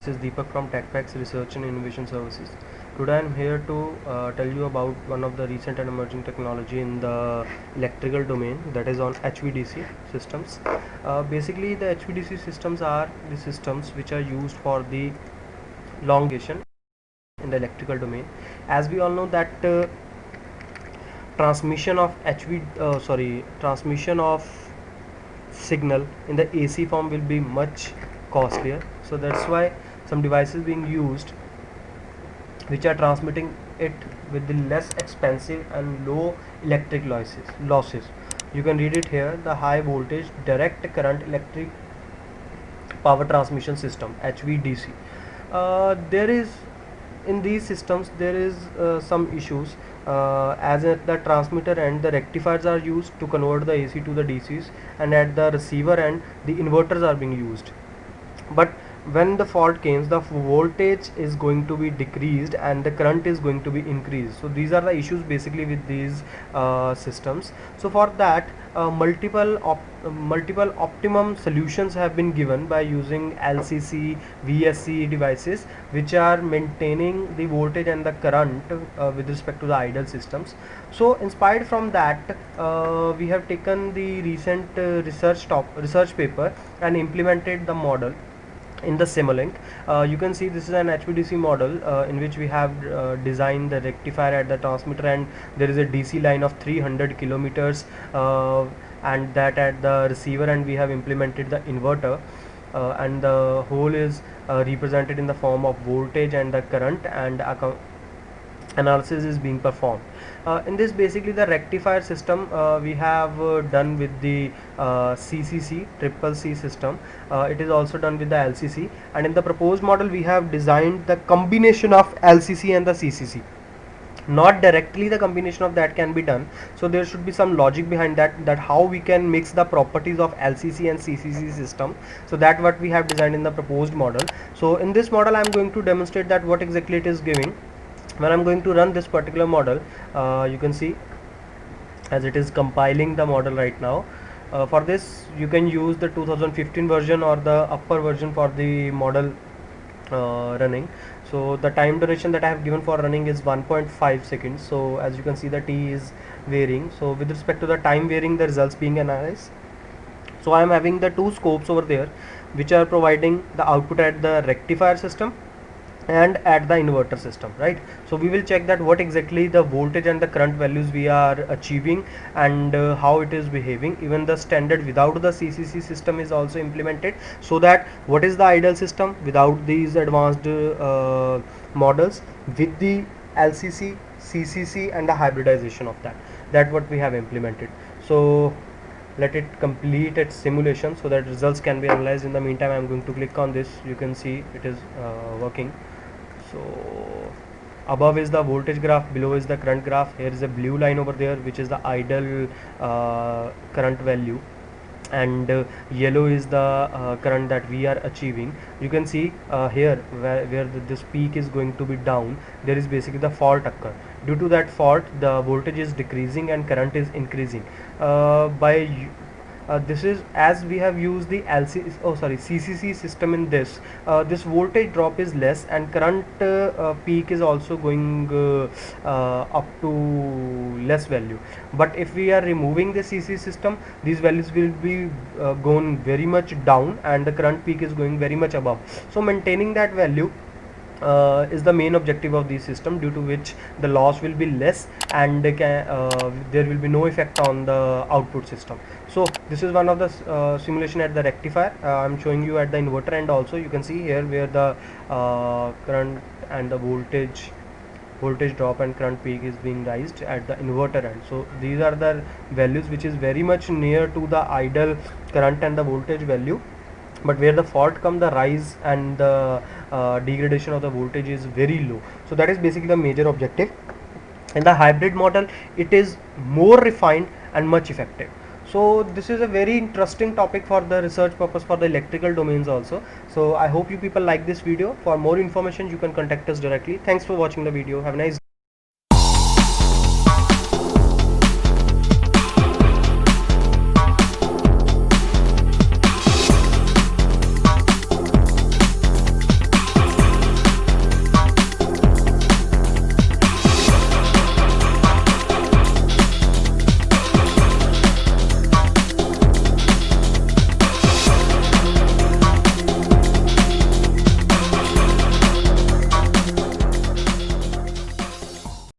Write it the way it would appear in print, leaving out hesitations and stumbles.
This is Deepak from TechPacks Research and Innovation Services. Today I am here to tell you about one of the recent and emerging technology in the electrical domain, that is on HVDC systems. Basically, the HVDC systems are the systems which are used for the elongation in the electrical domain. As we all know that transmission of transmission of signal in the AC form will be much costlier. So that's why some devices being used which are transmitting it with the less expensive and low electric losses. You can read it here: the high voltage direct current electric power transmission system, HVDC. There is in these systems there is some issues, as at the transmitter end the rectifiers are used to convert the AC to the DCs, and at the receiver end the inverters are being used. But when the fault comes, the voltage is going to be decreased and the current is going to be increased. So these are the issues basically with these systems. So for that multiple optimum solutions have been given by using LCC VSC devices which are maintaining the voltage and the current with respect to the idle systems. So inspired from that, we have taken the recent research paper and implemented the model in the Simulink. You can see this is an HVDC model in which we have designed the rectifier at the transmitter, and there is a DC line of 300 kilometers, and that at the receiver, and we have implemented the inverter, and the whole is represented in the form of voltage and the current, and analysis is being performed. In this, basically the rectifier system we have done with the CCC triple C system. It is also done with the LCC, and in the proposed model we have designed the combination of LCC and the CCC. Not directly the combination of that can be done, so there should be some logic behind that how we can mix the properties of LCC and CCC system. So that what we have designed in the proposed model. So in this model I am going to demonstrate that what exactly it is giving. When I'm going to run this particular model, you can see as it is compiling the model right now. For this you can use the 2015 version or the upper version for the model running. So the time duration that I have given for running is 1.5 seconds. So as you can see, the T is varying. So with respect to the time varying, the results being analyzed. So I am having the two scopes over there which are providing the output at the rectifier system and at the inverter system, right? So we will check that what exactly the voltage and the current values we are achieving, and how it is behaving. Even the standard without the CCC system is also implemented, so that what is the ideal system without these advanced models, with the LCC, CCC and the hybridization of that what we have implemented. So let it complete its simulation so that results can be analyzed. In the meantime, I am going to click on this. You can see it is working. So above is the voltage graph, below is the current graph. Here is a blue line over there which is the ideal current value, and yellow is the current that we are achieving. You can see here where this peak is going to be down, there is basically the fault occur. Due to that fault, the voltage is decreasing and current is increasing. This is as we have used the CCC system in this. This voltage drop is less and current peak is also going up to less value. But if we are removing the CCC system, these values will be gone very much down and the current peak is going very much above. So maintaining that value is the main objective of the system, due to which the loss will be less and there will be no effect on the output system. So this is one of the simulation at the rectifier. I'm showing you at the inverter end also. You can see here where the current and the voltage drop and current peak is being raised at the inverter end. So these are the values which is very much near to the ideal current and the voltage value, but where the fault come, the rise and the degradation of the voltage is very low. So that is basically the major objective. In the hybrid model, it is more refined and much effective. So this is a very interesting topic for the research purpose for the electrical domains also. So I hope you people like this video. For more information you can contact us directly. Thanks for watching the video. Have a nice day.